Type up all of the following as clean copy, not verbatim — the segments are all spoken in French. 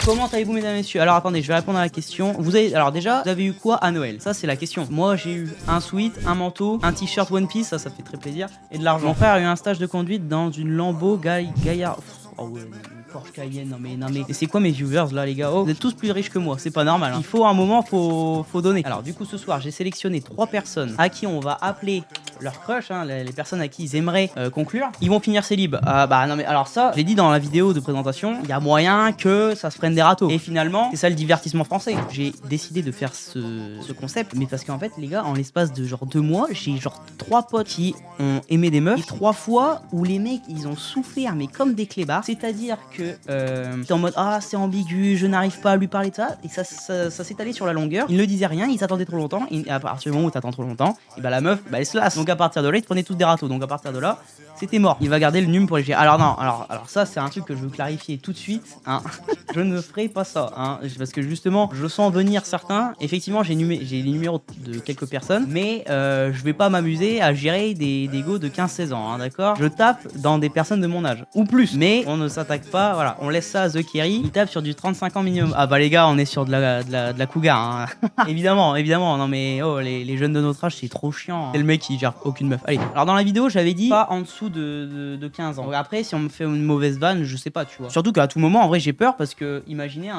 Comment allez-vous mesdames et messieurs? Alors attendez, je vais répondre à la question. Alors déjà, vous avez eu quoi à Noël? Ça c'est la question. Moi j'ai eu un sweat, un manteau, un t-shirt One Piece, ça fait très plaisir, et de l'argent. Mon frère a eu un stage de conduite dans une Lambo Gaillard. Oh ouais, une Porsche Cayenne, non mais et c'est quoi mes viewers là les gars? Oh, vous êtes tous plus riches que moi, c'est pas normal hein. Il faut un moment, faut donner. Alors du coup ce soir j'ai sélectionné 3 personnes à qui on va appeler leur crush, hein, les personnes à qui ils aimeraient conclure. Ils vont finir célib. Bah non mais alors ça, je l'ai dit dans la vidéo de présentation, il y a moyen que ça se prenne des râteaux. Et finalement, c'est ça le divertissement français. J'ai décidé de faire ce concept, mais parce qu'en fait les gars, en l'espace de genre 2 mois, j'ai genre 3 potes qui ont aimé des meufs, et 3 fois où les mecs ils ont souffert mais comme des clébards. C'est-à-dire que t'es en mode ah c'est ambigu, je n'arrive pas à lui parler de ça, et ça s'est allé sur la longueur. Ils ne disaient rien, ils attendaient trop longtemps, et à partir du moment où t'attends trop longtemps, et bah la meuf, bah elle se lasse. Donc à partir de là, ils prenaient tous des râteaux. Donc à partir de là, c'était mort. Il va garder le num pour les gérer. Alors non, alors ça c'est un truc que je veux clarifier tout de suite. Hein. Je ne ferai pas ça, hein, parce que justement, je sens venir certains. Effectivement, j'ai les numéros de quelques personnes, mais je vais pas m'amuser à gérer des go de 15-16 ans, hein, d'accord? Je tape dans des personnes de mon âge ou plus, mais on ne s'attaque pas. Voilà, on laisse ça à The Kerry. Il tape sur du 35 ans minimum. Ah bah les gars, on est sur de la cougar. Hein. évidemment. Non mais oh les jeunes de notre âge, c'est trop chiant. Hein. C'est le mec qui gère aucune meuf. Allez. Alors dans la vidéo, j'avais dit pas en dessous de 15 ans. Donc après, si on me fait une mauvaise vanne, je sais pas, tu vois. Surtout qu'à tout moment, en vrai, j'ai peur parce que imaginez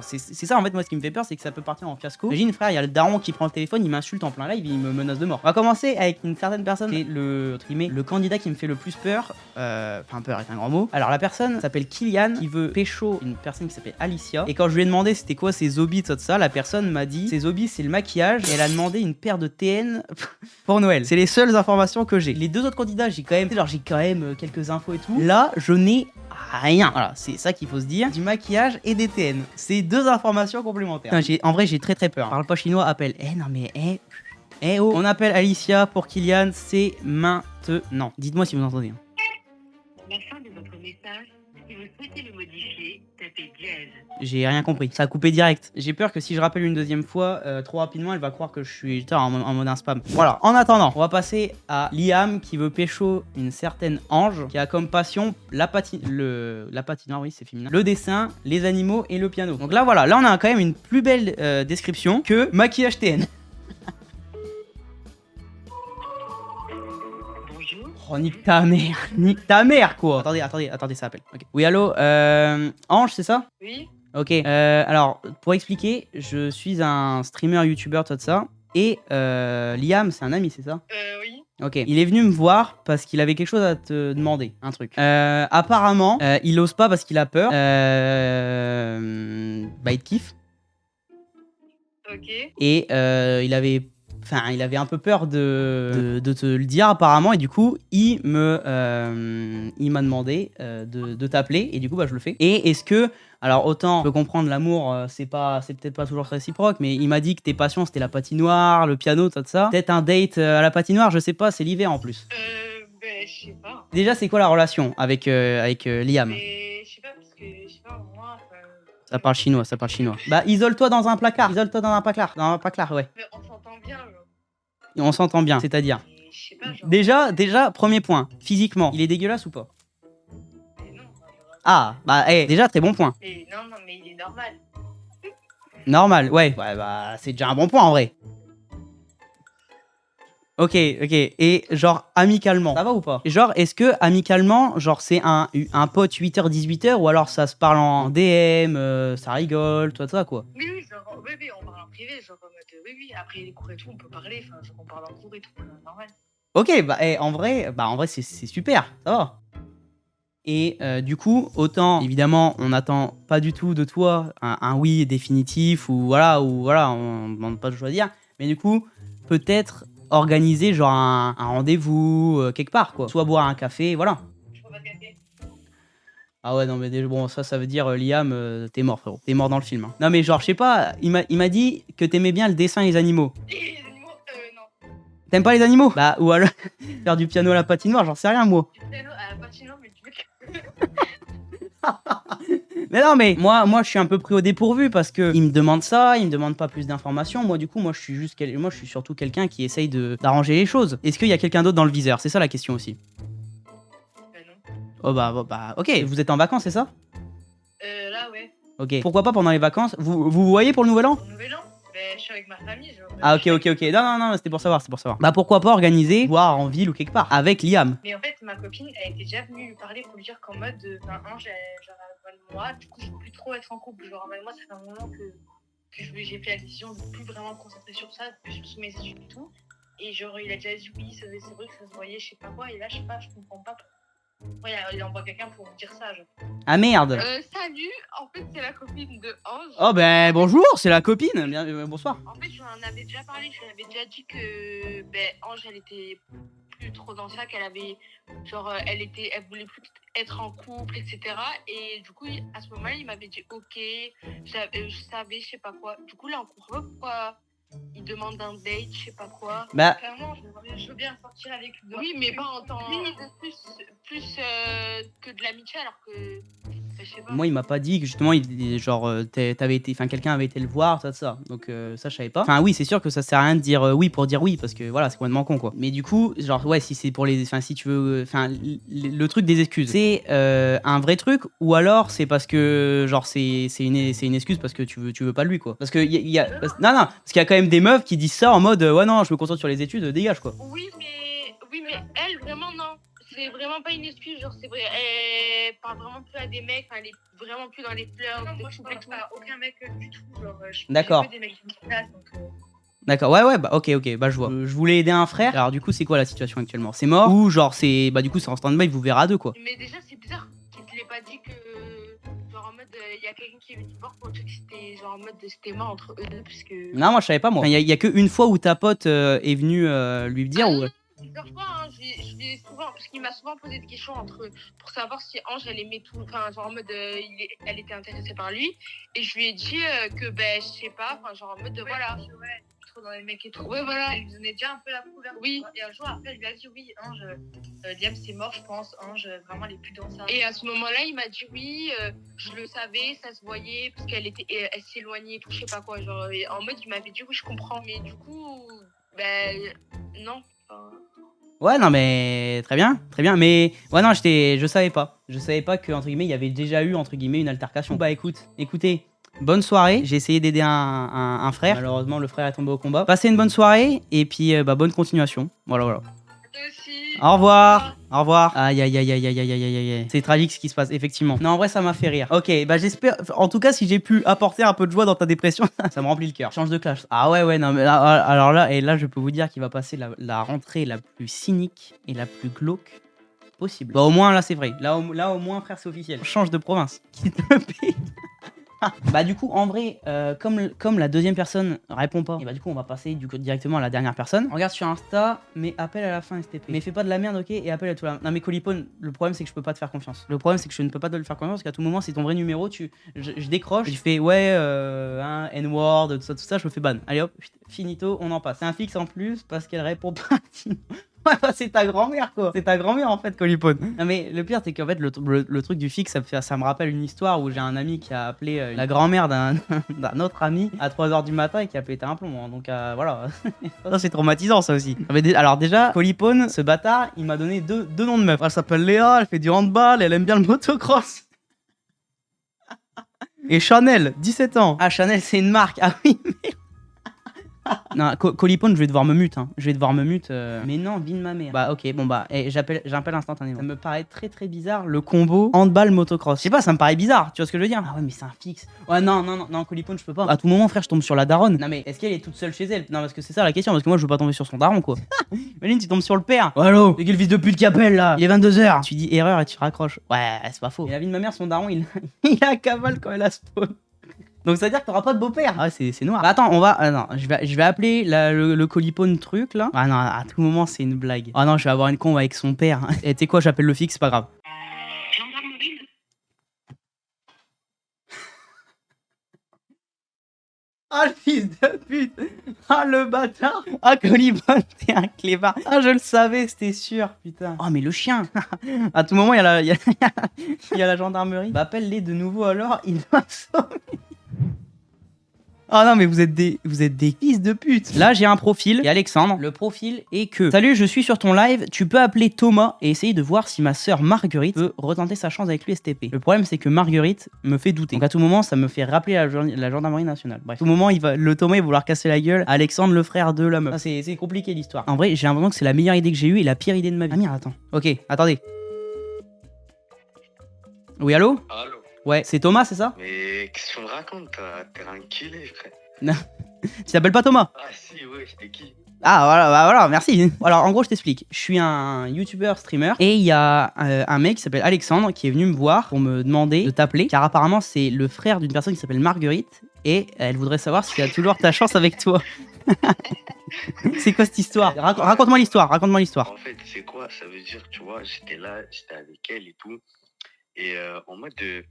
c'est ça en fait moi ce qui me fait peur, c'est que ça peut partir en fiasco. Imagine frère, il y a le daron qui prend le téléphone, il m'insulte en plein live, il me menace de mort. On va commencer avec une certaine personne. C'est le candidat qui me fait le plus peur. Enfin peur avec un grand mot. Alors la personne s'appelle Kylian, qui veut pécho une personne qui s'appelle Alicia. Et quand je lui ai demandé c'était quoi ses hobbies, tout ça, la personne m'a dit ses hobbies c'est le maquillage, et elle a demandé une paire de TN pour Noël. C'est les seules informations que j'ai. Les deux autres candidats, j'ai quand même quelques infos et tout. Là, je n'ai rien. Voilà, c'est ça qu'il faut se dire. Du maquillage et des TN. C'est 2 informations complémentaires. En vrai, j'ai très peur. Parle pas chinois, appelle. Non mais oh. On appelle Alicia pour Kylian, c'est maintenant. Dites-moi si vous entendez. La fin de votre message, si vous souhaitez le modifier, tapez dièse. J'ai rien compris, ça a coupé direct. J'ai peur que si je rappelle une deuxième fois trop rapidement, elle va croire que je suis en mode un spam. Voilà, en attendant, on va passer à Liam qui veut pécho une certaine Ange, qui a comme passion la patinoire, oui c'est féminin, le dessin, les animaux et le piano. Donc là voilà, là on a quand même une plus belle description que maquillage TN. Oh, nique ta mère quoi. Attendez, ça appelle. Okay. Oui, allô, Ange, c'est ça? Oui. Ok, alors, pour expliquer, je suis un streamer, youtubeur, tout ça, et Liam, c'est un ami, c'est ça? Oui. Ok, il est venu me voir parce qu'il avait quelque chose à te demander, un truc. Apparemment, il ose pas parce qu'il a peur. Bah, il te kiffe. Ok. Et il avait un peu peur de te le dire apparemment, et du coup il m'a demandé de t'appeler, et du coup bah je le fais. Et est-ce que, alors autant je peux comprendre l'amour, c'est peut-être pas toujours réciproque, mais il m'a dit que tes passions c'était la patinoire, le piano, tout ça. Peut-être un date à la patinoire, je sais pas, c'est l'hiver en plus. Ben je sais pas. Déjà c'est quoi la relation avec Liam? Mais je sais pas parce que je sais pas moi. Ça parle chinois. Bah isole-toi dans un placard. Dans un placard, ouais. Mais on s'entend bien. Genre. On s'entend bien, c'est-à-dire. Je sais pas. Genre... Déjà, premier point. Physiquement, il est dégueulasse ou pas? Mais non. Ah, bah, déjà, très bon point. Mais non, mais il est normal. Normal, ouais, bah, c'est déjà un bon point en vrai. Ok. Et genre, amicalement, ça va ou pas? Genre, est-ce que amicalement, genre, c'est un pote 8h, 18h, ou alors ça se parle en DM, ça rigole, tout ça, quoi? Oui, genre, oui, on parle en privé, genre, en mode, oui, après les cours et tout, on peut parler, enfin, genre, on parle en cours et tout, normal. Ok, bah, en vrai, c'est super, ça va. Et du coup, autant, évidemment, on n'attend pas du tout de toi un oui définitif, ou voilà, on ne demande pas de choisir, mais du coup, peut-être organiser genre un rendez-vous quelque part, quoi. Soit boire un café, voilà. Je prends pas de café. Ah ouais, non, mais déjà, bon, ça veut dire, Liam, t'es mort, frérot. T'es mort dans le film. Hein. Non, mais genre, je sais pas, il m'a dit que t'aimais bien le dessin et les animaux. Les animaux, non. T'aimes pas les animaux? Bah, ou alors, faire du piano à la patinoire, j'en sais rien, moi. Du piano à la patinoire, mais tu veux que... Mais non, mais moi je suis un peu pris au dépourvu parce que il me demande ça, il me demande pas plus d'informations. Moi du coup, moi je suis surtout quelqu'un qui essaye d'arranger les choses. Est-ce qu'il y a quelqu'un d'autre dans le viseur? C'est ça la question aussi. Non. Oh bah ok, vous êtes en vacances, c'est ça? Là ouais. Ok. Pourquoi pas pendant les vacances? Vous voyez pour le nouvel an? Pour le nouvel an, ben, je suis avec ma famille. Ah ok. Non, c'était pour savoir, Bah pourquoi pas organiser, voire en ville ou quelque part, avec Liam. Mais en fait, ma copine, elle était déjà venue lui parler pour lui dire qu'en mode, Ange, genre, moi, du coup, je veux plus trop être en couple. Genre, moi, ça fait un moment que j'ai pris la décision de plus vraiment me concentrer sur ça, plus sur mes études et tout. Et genre, il a déjà dit oui, c'est vrai que ça se voyait, je sais pas quoi. Et là, je sais pas, je comprends pas. Ouais, il envoie quelqu'un pour me dire ça, genre. Ah merde. Salut, en fait, c'est la copine de Ange. Oh ben bonjour, c'est la copine. Bien, bonsoir. En fait, je lui en avais déjà parlé, je lui avais déjà dit que Ange, elle était plus trop dans ça, qu'elle avait, genre, elle voulait plus être en couple, etc. Et du coup, à ce moment-là, il m'avait dit ok, je savais, je sais pas quoi. Du coup, là, on comprend pas pourquoi il demande un date, je sais pas quoi. Bah. Clairement, je veux bien sortir avec lui. Oui, mais pas en temps. Plus que de l'amitié, alors que. Je sais pas. Moi, il m'a pas dit que justement, genre, quelqu'un avait été le voir, ça. Donc ça, je savais pas. Enfin, oui, c'est sûr que ça sert à rien de dire oui pour dire oui, parce que voilà, c'est complètement con, quoi. Mais du coup, genre, ouais, si c'est pour les, enfin, si tu veux, enfin, le truc des excuses, c'est un vrai truc, ou alors c'est parce que, genre, c'est une excuse parce que tu veux pas de lui, quoi. Parce que non, parce qu'il y a quand même des meufs qui disent ça en mode, ouais, non, je me concentre sur les études, dégage, quoi. Oui, mais elle, vraiment, non. C'est vraiment pas une excuse, genre c'est vrai, elle parle vraiment plus à des mecs, elle est vraiment plus dans les fleurs, moi je parle pas à aucun mec du tout, genre d'accord. Que des mecs qui me classent, donc D'accord, ouais, bah ok, bah je vois. Je voulais aider un frère, alors du coup c'est quoi la situation actuellement? C'est mort? Ou genre c'est, bah du coup c'est en stand-by, vous verrez à deux, quoi. Mais déjà c'est bizarre qu'il te l'ait pas dit que, genre en mode, il y a quelqu'un qui est venu te voir pour dire que c'était genre en mode, c'était mort entre eux deux, parce que... Non, moi je savais pas, moi. Il y a qu'une fois où ta pote est venue lui dire, ou... Plusieurs fois, hein, souvent, parce qu'il m'a souvent posé des questions pour savoir si Ange elle aimait tout, enfin genre en mode elle était intéressée par lui, et je lui ai dit que je sais pas, enfin genre en mode voilà, ouais, trop dans les mecs et tout, ouais voilà, elle lui donnait déjà un peu la couleur, oui, et un jour après elle lui a dit oui Ange, Liam c'est mort je pense, Ange vraiment elle est plus dans ça, et à ce moment-là il m'a dit oui, je le savais, ça se voyait parce qu'elle s'éloignait et tout, je sais pas quoi, genre en mode il m'avait dit oui je comprends, mais du coup non. Ouais, non, mais très bien, mais ouais, non, je savais pas que, entre guillemets, il y avait déjà eu, entre guillemets, une altercation. Bah écoutez, bonne soirée, j'ai essayé d'aider un frère, malheureusement le frère est tombé au combat. Passez une bonne soirée, et puis bah bonne continuation, voilà. Au revoir. Aïe. C'est tragique ce qui se passe, effectivement. Non, en vrai, ça m'a fait rire. Ok, bah j'espère. En tout cas, si j'ai pu apporter un peu de joie dans ta dépression, ça me remplit le cœur. Change de clash. Ah ouais, non, mais là, alors là, je peux vous dire qu'il va passer la rentrée la plus cynique et la plus glauque possible. Bah au moins, là, c'est vrai. Là, au moins, frère, c'est officiel. Change de province. Quitte le pays. Bah du coup en vrai comme la deuxième personne répond pas, et bah du coup on va passer directement à la dernière personne. Regarde sur Insta, mais appelle à la fin STP. Mais fais pas de la merde, ok, et appelle à tout la... Non mais Colipone, le problème c'est que je peux pas te faire confiance. Le problème c'est que je ne peux pas te le faire confiance parce qu'à tout moment c'est ton vrai numéro, je décroche, et tu fais ouais N-word, tout ça, je me fais ban. Allez hop, finito, on en passe. C'est un fixe en plus parce qu'elle répond pas. Ouais, bah c'est ta grand-mère quoi. C'est ta grand-mère en fait, Colipone. Non mais le pire c'est qu'en fait le truc du fixe ça me rappelle une histoire où j'ai un ami qui a appelé la grand-mère d'un autre ami à 3h du matin et qui a pété un plomb. Hein. Donc voilà. Ça c'est traumatisant ça aussi. Alors déjà, Colipone, ce bâtard, il m'a donné deux noms de meufs. Elle s'appelle Léa, elle fait du handball, elle aime bien le motocross. Et Chanel, 17 ans. Ah Chanel c'est une marque. Ah oui mais... Non, Colipone, je vais devoir me mute. Hein. Mais non, vie de ma mère. Bah ok, bon bah, j'appelle instantanément. Ça me paraît très très bizarre le combo handball motocross. Je sais pas, ça me paraît bizarre. Tu vois ce que je veux dire? Ah ouais, mais c'est un fixe. Ouais, non, Colipone, je peux pas. À tout moment, frère, je tombe sur la daronne. Non mais est-ce qu'elle est toute seule chez elle? Non, parce que c'est ça la question. Parce que moi, je veux pas tomber sur son daron, quoi. Imagine, tu tombes sur le père. Oh, allô, c'est quel fils de pute qui appelle là? Il est 22h. Tu dis erreur et tu raccroches. Ouais, c'est pas faux. Et la vie de ma mère, son daron, il a cavale quand elle a spawn. Donc ça veut dire que t'auras pas de beau-père. Ah c'est noir. Bah attends, on va... non, je vais appeler le Colipone truc là. Ah non, à tout moment c'est une blague. Ah non, je vais avoir une combe avec son père. Et tu sais quoi, j'appelle le fixe, c'est pas grave. Ah le fils de pute. Ah le bâtard. Ah Colipone, t'es un clébard. Ah je le savais, c'était sûr, putain. Oh mais le chien. À tout moment il y a la gendarmerie. Bah appelle-les de nouveau alors, il doit sauver. Oh non, mais vous êtes des fils de pute. Là, j'ai un profil et Alexandre. Le profil est que salut, je suis sur ton live. Tu peux appeler Thomas et essayer de voir si ma sœur Marguerite peut retenter sa chance avec l'USTP. Le problème, c'est que Marguerite me fait douter. Donc à tout moment, ça me fait rappeler la gendarmerie nationale. Bref, à tout moment, le Thomas il va vouloir casser la gueule à Alexandre, le frère de la meuf. Ça, c'est compliqué l'histoire. En vrai, j'ai l'impression que c'est la meilleure idée que j'ai eue et la pire idée de ma vie. Ah merde, attends. Ok, attendez. Oui, allô? Allô? Ouais, c'est Thomas, c'est ça? Mais qu'est-ce que tu me racontes? T'es un killé, frère. Non. Tu t'appelles pas Thomas? Ah si, ouais, c'était qui? Ah voilà, bah voilà, merci. Alors en gros, je t'explique. Je suis un YouTuber streamer et il y a un mec qui s'appelle Alexandre qui est venu me voir pour me demander de t'appeler car apparemment c'est le frère d'une personne qui s'appelle Marguerite et elle voudrait savoir si tu as toujours ta chance avec toi. C'est quoi cette histoire? Raconte-moi l'histoire, raconte-moi l'histoire. En fait, c'est quoi? Ça veut dire, tu vois, j'étais là, j'étais avec elle et tout. Et en mode de...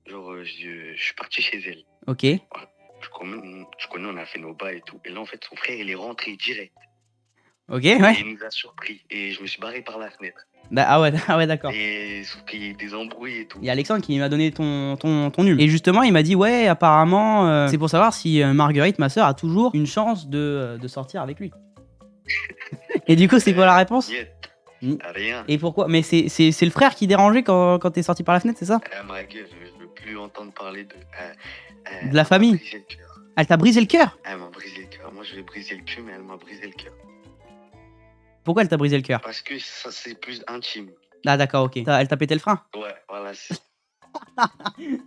Genre, je suis parti chez elle. Ok. Tu connais, on a fait nos bas et tout. Et là, en fait, son frère, il est rentré direct. Ok, Et ouais. il nous a surpris. Et je me suis barré par la fenêtre. Ah ouais, d'accord. Et sauf qu'il y a eu des embrouilles et tout. Il y a Alexandre qui m'a donné ton nul. Et justement, il m'a dit, ouais, apparemment, c'est pour savoir si Marguerite, ma soeur, a toujours une chance de sortir avec lui. Et du coup, c'est quoi la réponse? Rien. Et pourquoi? Mais c'est le frère qui dérangeait quand t'es sorti par la fenêtre, c'est ça? Ma gueule, je veux plus entendre parler de la famille. Elle t'a brisé le cœur? Elle m'a brisé le cœur. Moi, je vais briser le cul, mais elle m'a brisé le cœur. Pourquoi elle t'a brisé le cœur? Parce que ça, c'est plus intime. Ah d'accord, ok. Elle t'a pété le frein? Ouais, voilà.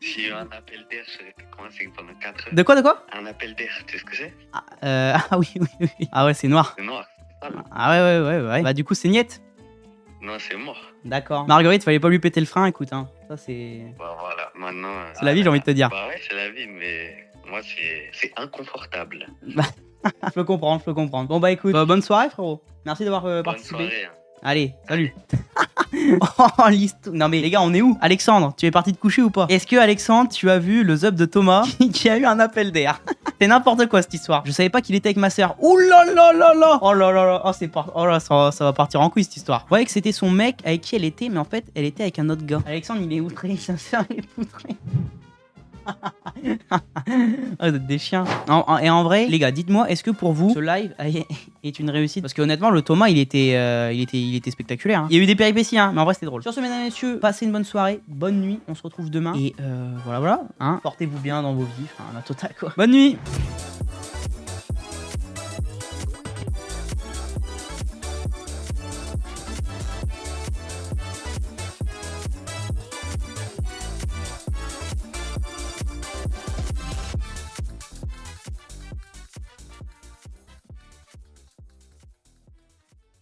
J'ai eu un appel d'air, je serais coincé pendant 4 heures. De quoi? Un appel d'air, tu sais ce que c'est? Ah oui. Ah ouais, c'est noir. C'est noir. Ah ouais. Bah du coup, c'est niette. Non, c'est mort. D'accord. Marguerite, fallait pas lui péter le frein, écoute, hein. Ça, c'est... Bah voilà, maintenant... C'est la vie, j'ai envie de te dire. Bah ouais, c'est la vie, mais moi, c'est inconfortable. Je peux comprendre. Bon bah écoute, bonne soirée, frérot. Merci d'avoir Bonne participé. soirée. Hein. Allez, salut. Oh, l'histoire. Non mais les gars, on est où? Alexandre, tu es parti te coucher ou pas? Est-ce que Alexandre, tu as vu le zub de Thomas qui a eu un appel d'air? C'est n'importe quoi cette histoire. Je savais pas qu'il était avec ma sœur. Ouh là là là là. Oh là là là. Oh là, ça va partir en couille cette histoire. Je voyais que c'était son mec avec qui elle était, mais en fait, elle était avec un autre gars. Alexandre, il est outré, sa sœur est outrée. Oh, vous êtes des chiens. Et en vrai, les gars, dites-moi, est-ce que pour vous, ce live est une réussite? Parce que honnêtement, le Thomas, il était spectaculaire. Hein. Il y a eu des péripéties, hein, mais en vrai, c'était drôle. Sur ce, mesdames et messieurs, passez une bonne soirée, bonne nuit. On se retrouve demain. Et voilà. Hein. Portez-vous bien dans vos vies. Enfin, la totale, quoi. Bonne nuit.